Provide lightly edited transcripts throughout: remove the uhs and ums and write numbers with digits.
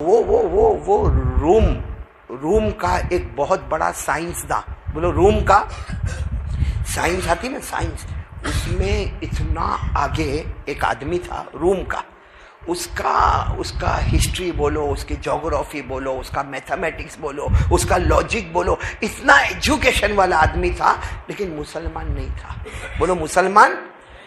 وہ روم کا ایک بہت بڑا سائنسداں، بولو روم کا سائنس آتی نا سائنس، اس میں اتنا آگے ایک آدمی تھا روم کا، اس کا ہسٹری بولو، اس کی جغرافی بولو، اس کا میتھمیٹکس بولو، اس کا لاجک بولو، اتنا ایجوکیشن والا آدمی تھا، لیکن مسلمان نہیں تھا، بولو مسلمان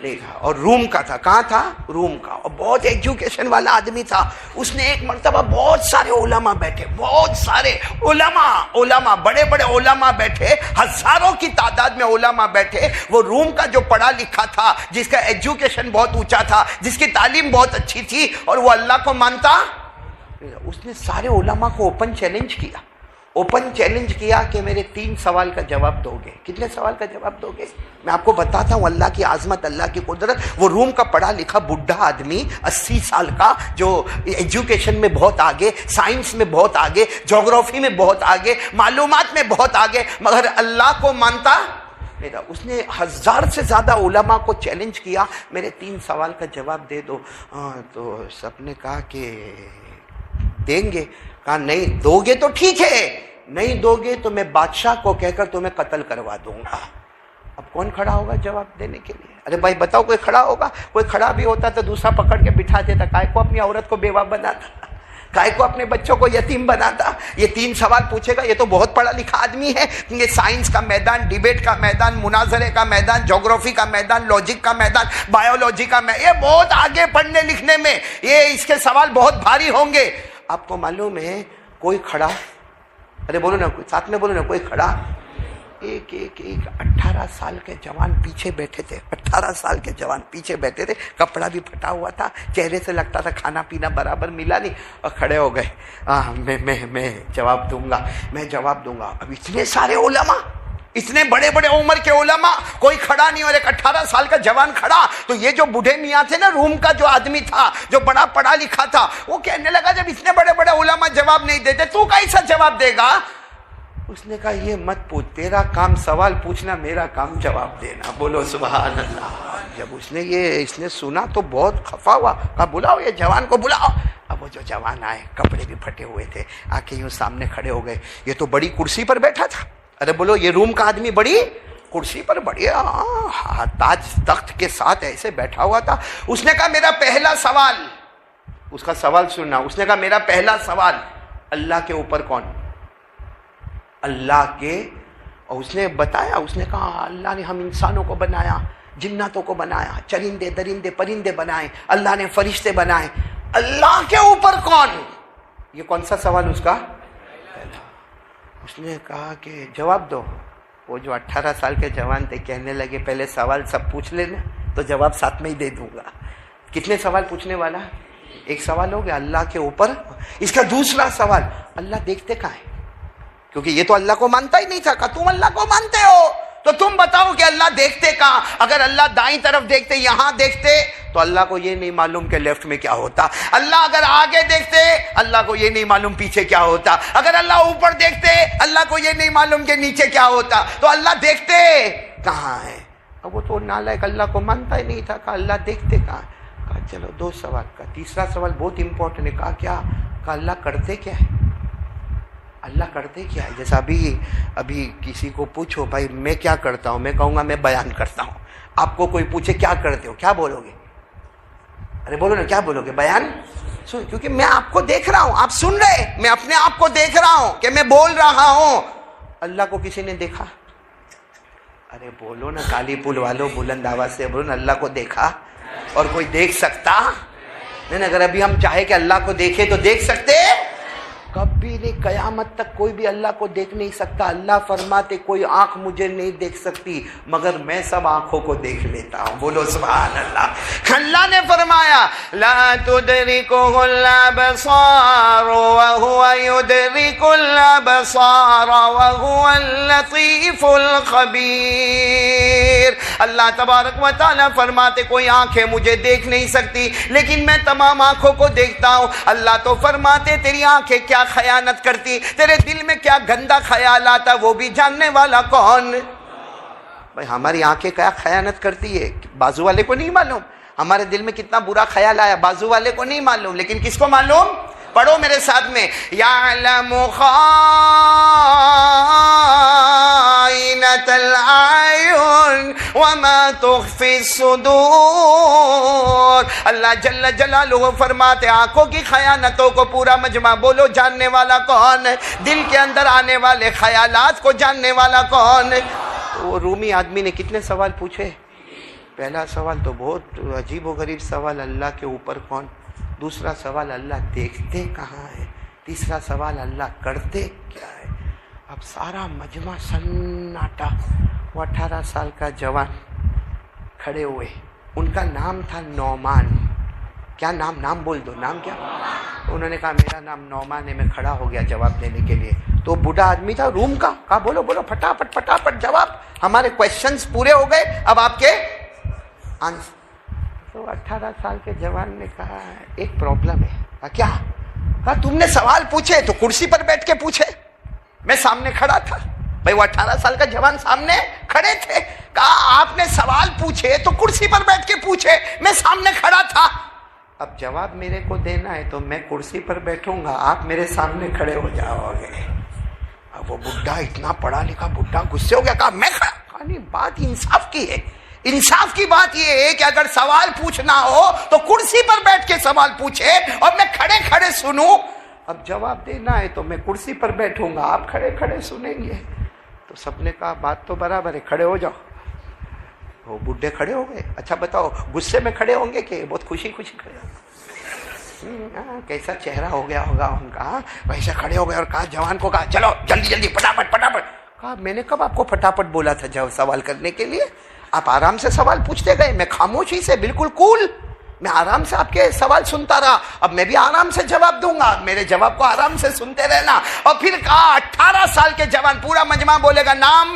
نہیں تھا، اور روم کا تھا۔ کہاں تھا؟ روم کا، اور بہت ایجوکیشن والا آدمی تھا۔ اس نے ایک مرتبہ بہت سارے علماء بیٹھے، بہت سارے علماء بڑے بڑے علماء بیٹھے، ہزاروں کی تعداد میں علماء بیٹھے۔ وہ روم کا جو پڑھا لکھا تھا، جس کا ایجوکیشن بہت اونچا تھا، جس کی تعلیم بہت اچھی تھی، اور وہ اللہ کو مانتا، اس نے سارے علماء کو اوپن چیلنج کیا کہ میرے 3 سوال کا جواب دو گے۔ کتنے سوال کا جواب دو گے؟ میں آپ کو بتاتا ہوں اللہ کی عظمت، اللہ کی قدرت۔ وہ روم کا پڑھا لکھا بڈھا آدمی 80 سال کا، جو ایجوکیشن میں بہت آگے، سائنس میں بہت آگے، جغرافی میں بہت آگے، معلومات میں بہت آگے، مگر اللہ کو مانتا نہیں تھا۔ اس نے 1000 سے زیادہ علماء کو چیلنج کیا، میرے 3 سوال کا جواب دے دو۔ تو سب نے کہا کہ دیں گے، کہا نہیں دو گے تو ٹھیک ہے، نہیں دو گے تو میں بادشاہ کو کہہ کر تمہیں قتل کروا دوں گا۔ اب کون کھڑا ہوگا جواب دینے کے لیے؟ ارے بھائی بتاؤ، کوئی کھڑا ہوگا؟ کوئی کھڑا بھی ہوتا تو دوسرا پکڑ کے بٹھا دیتا، کائے کو اپنی عورت کو بیوہ بناتا، کائے کو اپنے بچوں کو یتیم بناتا۔ یہ 3 سوال پوچھے گا، یہ تو بہت پڑھا لکھا آدمی ہے، یہ سائنس کا میدان، ڈیبیٹ کا میدان، مناظرے کا میدان، جغرافی کا میدان، لاجک کا میدان، بایولوجی کا میدان، یہ بہت آگے پڑھنے لکھنے میں، یہ اس کے سوال بہت بھاری ہوں گے۔ آپ کو معلوم ہے کوئی کھڑا، ارے بولو نا، ساتھ میں بولو نا، کوئی کھڑا، ایک 18 سال کے جوان پیچھے بیٹھے تھے، 18 سال کے جوان پیچھے بیٹھے تھے، کپڑا بھی پھٹا ہوا تھا، چہرے سے لگتا تھا کھانا پینا برابر ملا نہیں، اور کھڑے ہو گئے، میں جواب دوں گا۔ اب اتنے سارے علماء، اتنے بڑے بڑے عمر کے علماء، کوئی کھڑا نہیں، اور ایک 18 سال کا جوان کھڑا۔ تو یہ جو بوڑھے میاں تھے نا، روم کا جو آدمی تھا، جو بڑا پڑھا لکھا تھا، وہ کہنے لگا جب اتنے بڑے بڑے علماء جواب نہیں دیتے تو کیسا جواب دے گا؟ اس نے کہا یہ مت پوچھ، تیرا کام سوال پوچھنا، میرا کام جواب دینا، بولو سبحان اللہ۔ جب اس نے سنا تو بہت خفا ہوا، کہا بلاؤ یہ جوان کو بلاؤ۔ اب وہ جو جوان آئے، کپڑے بھی پھٹے ہوئے تھے، آ کے یوں سامنے کھڑے ہو گئے۔ یہ تو بڑی کرسی پر بیٹھا تھا، ارے بولو یہ روم کا آدمی بڑی کرسی پر، بڑھیا تاج تخت کے ساتھ ایسے بیٹھا ہوا تھا۔ اس نے کہا میرا پہلا سوال، اس کا سوال سننا، اس نے کہا میرا پہلا سوال، اللہ کے اوپر کون؟ اللہ کے، اور اس نے بتایا، اس نے کہا اللہ نے ہم انسانوں کو بنایا، جناتوں کو بنایا، چرندے درندے پرندے بنائے، اللہ نے فرشتے بنائے، اللہ کے اوپر کون؟ یہ کون سا سوال اس کا؟ اس نے کہا کہ جواب دو۔ وہ جو 18 سال کے جوان تھے کہنے لگے پہلے سوال سب پوچھ لینا تو جواب ساتھ میں ہی دے دوں گا۔ کتنے سوال پوچھنے والا؟ ایک سوال ہو گیا اللہ کے اوپر۔ اس کا دوسرا سوال، اللہ دیکھتے کہاں ہے؟ کیونکہ یہ تو اللہ کو مانتا ہی نہیں تھا، کہ تم اللہ کو مانتے ہو تو تم بتاؤ کہ اللہ دیکھتے کہاں؟ اگر اللہ دائیں طرف دیکھتے، یہاں دیکھتے، تو اللہ کو یہ نہیں معلوم کہ لیفٹ میں کیا ہوتا۔ اللہ اگر آگے دیکھتے، اللہ کو یہ نہیں معلوم پیچھے کیا ہوتا۔ اگر اللہ اوپر دیکھتے، اللہ کو یہ نہیں معلوم کہ نیچے کیا ہوتا۔ تو اللہ دیکھتے کہاں ہے؟ اب وہ تو نالائق اللہ کو مانتا ہی نہیں تھا، کہا اللہ دیکھتے کہاں؟ کہا چلو 2 سوال کا، تیسرا سوال بہت امپورٹنٹ ہے۔ کہا کیا؟ کہا اللہ کرتے کیا ہے؟ اللہ کرتے کیا ہے؟ جیسا ابھی کسی کو پوچھو بھائی میں کیا کرتا ہوں، میں کہوں گا میں بیان کرتا ہوں۔ آپ کو کوئی پوچھے کیا کرتے ہو، کیا بولو گے؟ ارے بولو نا، کیا بولو گے؟ بیان۔ کیونکہ میں آپ کو دیکھ رہا ہوں، آپ سن رہے، میں اپنے آپ کو دیکھ رہا ہوں کہ میں بول رہا ہوں۔ اللہ کو کسی نے دیکھا؟ ارے بولو نا، کالی پل والوں بلند آواز سے بولو نا، اللہ کو دیکھا؟ اور کوئی دیکھ سکتا نہیں؟ اگر ابھی ہم چاہے کہ اللہ کو دیکھے تو دیکھ سکتے؟ کبھی نہیں، قیامت تک کوئی بھی اللہ کو دیکھ نہیں سکتا۔ اللہ فرماتے کوئی آنکھ مجھے نہیں دیکھ سکتی مگر میں سب آنکھوں کو دیکھ لیتا ہوں، بولو سبحان اللہ۔ اللہ نے فرمایا لا تدرکہ الابصار وہو یدرک الابصار وہو اللطیف الخبیر۔ اللہ تبارک و تعالیٰ فرماتے کوئی آنکھیں مجھے دیکھ نہیں سکتی لیکن میں تمام آنکھوں کو دیکھتا ہوں۔ اللہ تو فرماتے تیری آنکھیں کیا خیانت کرتی، تیرے دل میں کیا گندا خیال آتا، وہ بھی جاننے والا کون؟ بھائی ہماری آنکھیں کیا خیانت کرتی ہے بازو والے کو نہیں معلوم، ہمارے دل میں کتنا برا خیال آیا بازو والے کو نہیں معلوم، لیکن کس کو معلوم؟ پڑھو میرے ساتھ میں، یعلم خائنۃ الاعین وما تخفی الصدور۔ اللہ جل جلالہ فرماتے آنکھوں کی خیانتوں کو پورا مجمع بولو جاننے والا کون ہے؟ دل کے اندر آنے والے خیالات کو جاننے والا کون ہے؟ تو وہ رومی آدمی نے کتنے سوال پوچھے؟ پہلا سوال تو بہت عجیب و غریب سوال، اللہ کے اوپر کون؟ دوسرا سوال اللہ دیکھتے کہاں ہے؟ تیسرا سوال اللہ کرتے کیا ہے؟ اب سارا مجمع سناٹا۔ وہ 18 سال کا جوان کھڑے ہوئے، ان کا نام تھا نعمان۔ کیا نام بول دو، نام کیا؟ انہوں نے کہا میرا نام نعمان ہے۔ میں کھڑا ہو گیا جواب دینے کے لیے۔ تو بوڑھا آدمی تھا روم کا، کہا بولو پھٹافٹ جواب، ہمارے کویشچنز پورے ہو گئے، اب آپ کے آنسر۔ تو 18 سال کے جوان نے کہا ایک پرابلم ہے۔ کیا؟ کہا تم نے سوال پوچھے تو کرسی پر بیٹھ کے پوچھے، میں سامنے کھڑا تھا۔ بھائی وہ 18 سال کا جوان سامنے کھڑے تھے، کہا آپ نے سوال پوچھے تو کرسی پر بیٹھ کے پوچھے، میں سامنے کھڑا تھا۔ اب جواب میرے کو دینا ہے تو میں کرسی پر بیٹھوں گا، آپ میرے سامنے کھڑے ہو جاؤ گے۔ اب وہ بڈھا اتنا پڑھا لکھا بڈھا غصے ہو گیا، کہا میں کھڑا؟ کہا نہیں، بات انصاف کی ہے۔ انصاف کی بات یہ ہے کہ اگر سوال پوچھنا ہو تو کرسی پر بیٹھ کے سوال پوچھے اور میں کھڑے کھڑے سنوں۔ اب جواب دینا ہے تو میں کرسی پر بیٹھوں گا، آپ کھڑے کھڑے سنیں گے۔ تو سب نے کہا بات تو برابر ہے، کھڑے ہو جاؤ۔ وہ بڈھے کھڑے ہو گئے۔ اچھا بتاؤ غصے میں کھڑے ہوں گے کہ بہت خوشی خوشی کھڑے ہوں گے؟ کیسا چہرہ ہو گیا ہوگا ان کا، ویسے کھڑے ہو گئے اور کہا جوان کو، کہا چلو جلدی پٹافٹ۔ کہا میں نے کب آپ کو پٹافٹ بولا تھا جب سوال کرنے کے لیے؟ آپ آرام سے سوال پوچھتے گئے، میں خاموشی سے بالکل کول، میں آرام سے آپ کے سوال سنتا رہا، اب میں بھی آرام سے جواب دوں گا، میرے جواب کو آرام سے سنتے رہنا۔ اور پھر کہا 18 سال کے جوان، پورا مجمع بولے گا نام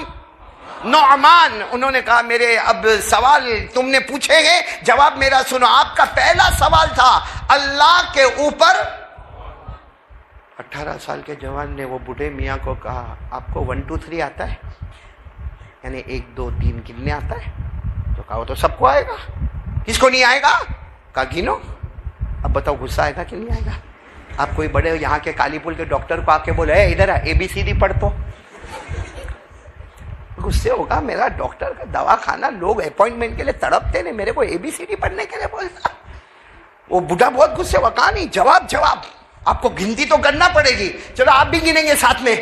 نعمان۔ انہوں نے کہا میرے اب سوال تم نے پوچھے ہیں، جواب میرا سنو۔ آپ کا پہلا سوال تھا اللہ کے اوپر۔ 18 سال کے جوان نے وہ بوڑھے میاں کو کہا آپ کو 1 2 3 آتا ہے؟ یعنی 1 2 3 گننے آتا ہے؟ تو کہا وہ تو سب کو آئے گا، کس کو نہیں آئے گا؟ کہا گنو۔ اب بتاؤ غصہ آئے گا کہ نہیں آئے گا؟ آپ کوئی بڑے یہاں کے کالی پل کے ڈاکٹر کو آ کے بولے ادھر ABCD پڑھ تو غصے ہوگا؟ میرا ڈاکٹر کا دوا کھانا، لوگ اپوائنٹمنٹ کے لیے تڑپتے نے، میرے کو ABCD پڑھنے کے لیے بولتا۔ وہ بوڑھا بہت غصے ہوا، کہا نہیں جواب آپ کو گنتی تو کرنا پڑے گی، چلو آپ بھی گنیں گے ساتھ میں۔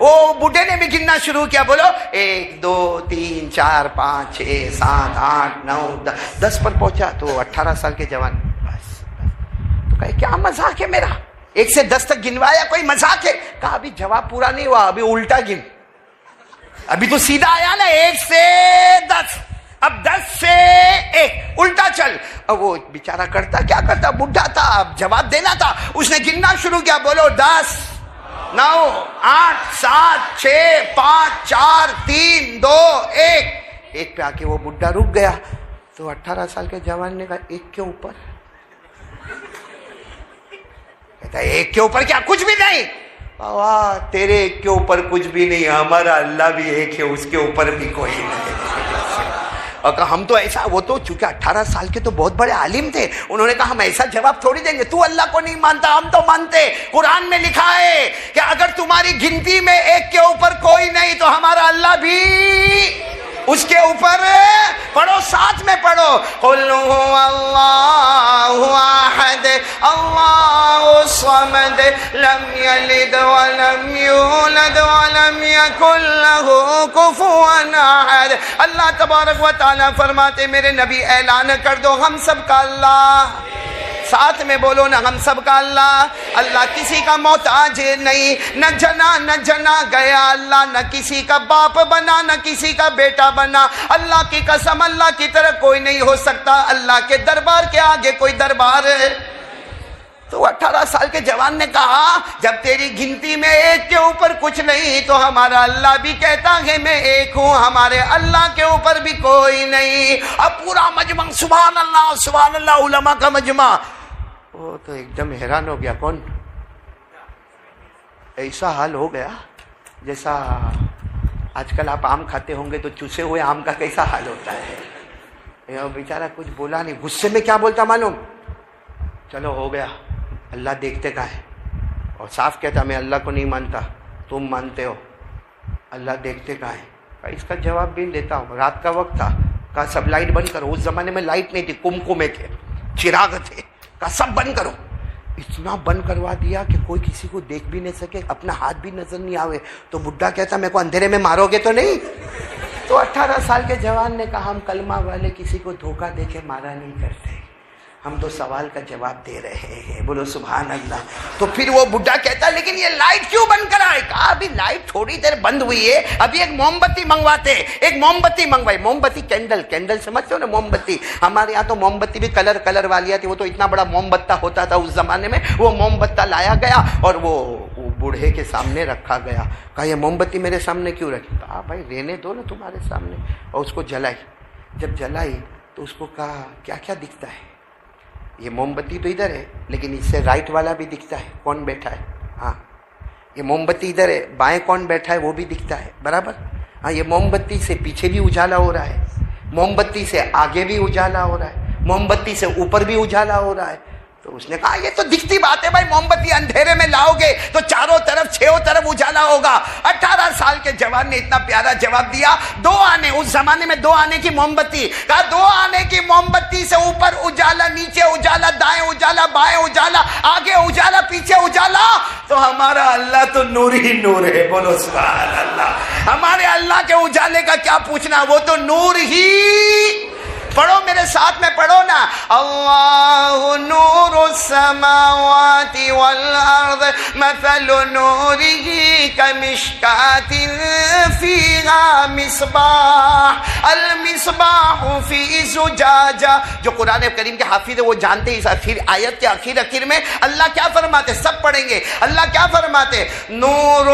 وہ بوڑھے نے بھی گننا شروع کیا، بولو 1 2 3 4 5 6 7 8 9 10 پر پہنچا تو 18 سال کے جوان بس تو کہے کیا مذاق ہے میرا؟ 1 سے 10 تک گنوایا، کوئی مذاق ہے؟ کہا ابھی جواب پورا نہیں ہوا، ابھی الٹا گن، ابھی تو سیدھا آیا نا 1 سے 10، اب 10 سے 1 الٹا چل۔ اب وہ بیچارہ کیا کرتا بڈھا تھا، اب جواب دینا تھا، اس نے گننا شروع کیا، بولو 10 9 8 7 6 5 4 3 2 1 پہ آ کے وہ بڈھا رک گیا۔ تو 18 سال کے جوان نے کہا 1 کے اوپر؟ کہتا 1 کے اوپر کیا؟ کچھ بھی نہیں۔ تیرے 1 کے اوپر کچھ بھی نہیں، ہمارا اللہ بھی 1 ہے، اس کے اوپر بھی کوئی نہیں۔ اور کہا ہم تو ایسا، وہ تو چونکہ 18 سال کے تو بہت بڑے عالم تھے، انہوں نے کہا ہم ایسا جواب تھوڑی دیں گے، تو اللہ کو نہیں مانتا، ہم تو مانتے۔ قرآن میں لکھا ہے کہ اگر تمہاری گنتی میں 1 کے اوپر کوئی نہیں تو ہمارا اللہ بھی اس کے اوپر۔ پڑھو ساتھ میں پڑھو، قل هو اللہ احد اللہ الصمد لم یلد ولم یولد ولم یکن له کفوا احد۔ اللہ تبارک و تعالیٰ فرماتے میرے نبی اعلان کر دو ہم سب کا اللہ، ساتھ میں بولو نا ہم سب کا اللہ۔ اللہ کسی کا محتاج نہیں، نہ جنا گیا اللہ، نہ کسی کا باپ بنا نہ کسی کا بیٹا بنا۔ اللہ کی قسم اللہ کی طرح کوئی نہیں ہو سکتا، اللہ کے دربار کے آگے کوئی دربار ہے۔ تو 18 سال کے جوان نے کہا جب تیری گنتی میں 1 کے اوپر کچھ نہیں تو ہمارا اللہ بھی کہتا ہے میں 1 ہوں، ہمارے اللہ کے اوپر بھی کوئی نہیں۔ اب پورا مجمع سبحان اللہ علماء کا مجمع، وہ تو ایک دم حیران ہو گیا۔ کون؟ ایسا حال ہو گیا جیسا آج کل آپ آم کھاتے ہوں گے تو چوسے ہوئے آم کا کیسا حال ہوتا ہے۔ بیچارہ کچھ بولا نہیں، غصے میں کیا بولتا معلوم؟ چلو ہو گیا، اللہ دیکھتے کہاں ہے؟ اور صاف کہتا میں اللہ کو نہیں مانتا، تم مانتے ہو، اللہ دیکھتے کہاں ہے؟ کہا اس کا جواب بھی دیتا ہوں. رات کا وقت تھا، کہا سب لائٹ بند کرو. اس زمانے میں لائٹ نہیں تھی، کمکمے تھے، چراغ تھے. کہا سب بند کرو. اتنا بند کروا دیا کہ کوئی کسی کو دیکھ بھی نہیں سکے، اپنا ہاتھ بھی نظر نہیں آوے. تو بڈھا کہتا میرے کو اندھیرے میں مارو گے تو نہیں؟ تو 18 سال کے جوان نے کہا ہم کلمہ والے کسی کو دھوکہ دے کے مارا نہیں کرتے، ہم تو سوال کا جواب دے رہے ہیں. بولو سبحان اللہ. تو پھر وہ بڈھا کہتا لیکن یہ لائٹ کیوں بند کرائے؟ کہا ابھی لائٹ تھوڑی دیر بند ہوئی ہے، ابھی ایک موم بتی منگواتے. ایک موم بتی منگوائی، موم بتی کینڈل سمجھتے ہو نا موم بتی؟ ہمارے یہاں تو موم بتی بھی کلر والی تھی، وہ تو اتنا بڑا موم بتا ہوتا تھا اس زمانے میں. وہ موم بتا لایا گیا اور وہ بوڑھے کے سامنے رکھا گیا. کہا یہ موم بتی میرے سامنے کیوں رکھی؟ کہا بھائی رہنے دو نا تمہارے سامنے. اور اس کو جلائی. جب جلائی تو اس کو کہا کیا کیا دکھتا ہے؟ یہ موم بتی تو ادھر ہے لیکن اس سے رائٹ والا بھی دکھتا ہے، کون بیٹھا ہے؟ ہاں یہ موم بتی ادھر ہے، بائیں کون بیٹھا ہے وہ بھی دکھتا ہے برابر. ہاں یہ موم بتی سے پیچھے بھی اجالا ہو رہا ہے، موم بتی سے آگے بھی اجالا ہو رہا ہے، موم بتی سے اوپر بھی اجالا ہو رہا ہے. تو اس نے کہا یہ تو دکھتی بات ہے بھائی، موم بتی اندھیرے میں لاؤ گے تو چاروں طرف چھوں طرف اجالا ہوگا. 18 سال کے جوان نے اتنا پیارا جواب دیا. 2 آنے، اس زمانے میں 2 آنے کی موم بتی. کہا 2 آنے کی موم بتی سے اوپر اجالا، نیچے اجالا، دائیں اجالا، بائیں اجالا، آگے اجالا، پیچھے اجالا. تو ہمارا اللہ تو نور ہی نور ہے. بولو سبحان اللہ. ہمارے اللہ کے اجالے کا کیا پوچھنا، وہ تو نور ہی. پڑھو میرے ساتھ میں پڑھو نا. اللہ نور السماوات والارض مثل نوره کمشکات فیہا مصباح المصباح فی زجاجہ. جو قرآن کریم کے حافظ وہ جانتے ہیں. اس آخر آیت کے آخر میں اللہ کیا فرماتے؟ سب پڑھیں گے. اللہ کیا فرماتے؟ نور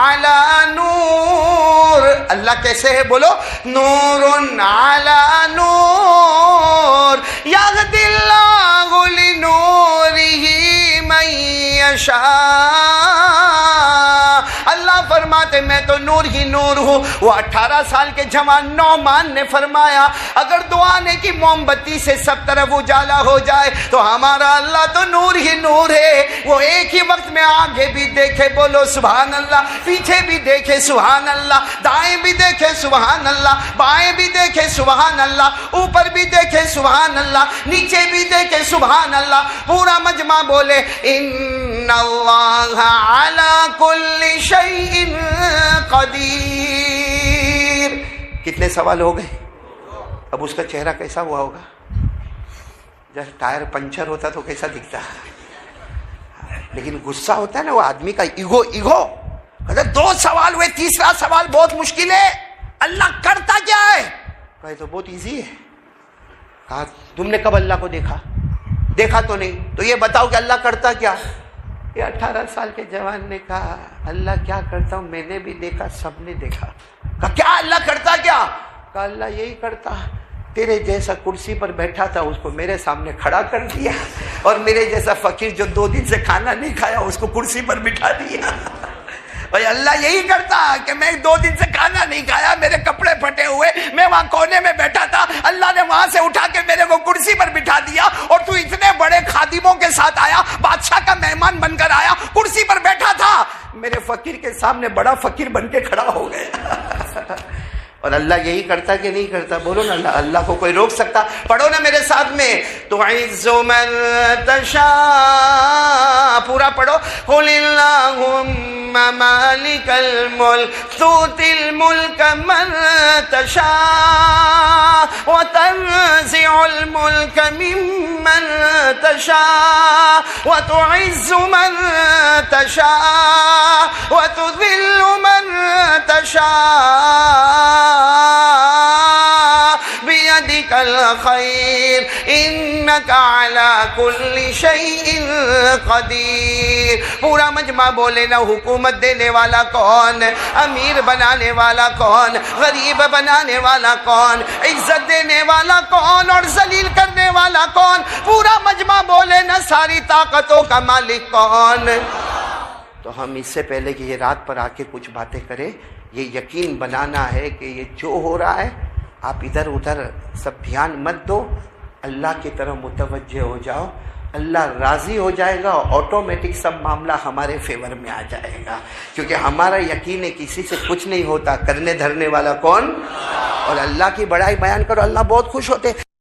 علی نور. اللہ کیسے ہے بولو؟ نور علی نور یهدی اللہ لنورہ من یشاء. اللہ فرماتے میں تو نور ہی نور ہوں. وہ 18 سال کے جوان نعمان نے فرمایا اگر 2 آنے کی موم بتی سے سب طرف اجالا ہو جائے تو ہمارا اللہ تو نور ہی نور ہے. وہ ایک ہی وقت میں آگے بھی دیکھے، بولو سبحان اللہ، پیچھے بھی دیکھے سبحان اللہ، دائیں بھی دیکھے سبحان اللہ، بائیں بھی دیکھے سبحان اللہ، اوپر بھی دیکھے سبحان اللہ، نیچے بھی دیکھے سبحان اللہ. پورا مجمع بولے ان اللہ علی کل شیء قدیر. کتنے سوال ہو گئے؟ اب اس کا چہرہ کیسا ہوا ہوگا؟ جب ٹائر پنچر ہوتا تو کیسا دکھتا؟ لیکن غصہ ہوتا ہے نا وہ آدمی کا، ایگو. کہتے 2 سوال ہوئے، تیسرا سوال بہت مشکل ہے. اللہ کرتا کیا ہے؟ کہے تو بہت ایزی ہے. کہا تم نے کب اللہ کو دیکھا تو نہیں، تو یہ بتاؤ کہ اللہ کرتا کیا؟ یہ 18 سال کے جوان نے کہا اللہ کیا کرتا ہوں، میں نے بھی دیکھا، سب نے دیکھا. کہا کیا اللہ کرتا کیا؟ کہا اللہ یہی کرتا، تیرے جیسا کرسی پر بیٹھا تھا اس کو میرے سامنے کھڑا کر دیا، اور میرے جیسا فقیر جو 2 دن سے کھانا نہیں کھایا اس کو کرسی پر بٹھا دیا. بھائی اللہ یہی کرتا کہ میں 2 دن سے کھانا نہیں کھایا، میرے کپڑے پھٹے ہوئے، میں وہاں کونے میں بیٹھا تھا، اللہ نے وہاں سے اٹھا کے میرے کو کرسی پر بٹھا دیا، اور تو اتنے بڑے خادموں کے ساتھ آیا، بادشاہ کا مہمان بن کر آیا، کرسی پر بیٹھا تھا، میرے فقیر کے سامنے بڑا فقیر بن کے کھڑا ہو گیا. اور اللہ یہی کرتا کہ نہیں کرتا؟ بولو نا اللہ کو کوئی روک سکتا؟ پڑھو نا میرے ساتھ میں. تعز من تشاء، پورا پڑھو. قل اللہم مالک الملک تؤتی الملک من تشاء وتنزع الملک ممن تشاء وتعز من تشاء وتذل من تشاء بیدک الخیر انک علی کل شیء قدیر. پورا مجمع بولے نا حکومت دینے والا کون، امیر بنانے والا کون، غریب بنانے والا کون، عزت دینے والا کون اور ذلیل کرنے والا کون. پورا مجمع بولے نا ساری طاقتوں کا مالک کون. تو ہم اس سے پہلے کہ یہ رات پر آ کے کچھ باتیں کریں، یہ یقین بنانا ہے کہ یہ جو ہو رہا ہے آپ ادھر ادھر سب دھیان مت دو، اللہ کی طرف متوجہ ہو جاؤ. اللہ راضی ہو جائے گا، آٹومیٹک سب معاملہ ہمارے فیور میں آ جائے گا، کیونکہ ہمارا یقین ہے کسی سے کچھ نہیں ہوتا، کرنے دھرنے والا کون؟ اور اللہ کی بڑائی بیان کرو، اللہ بہت خوش ہوتے ہیں۔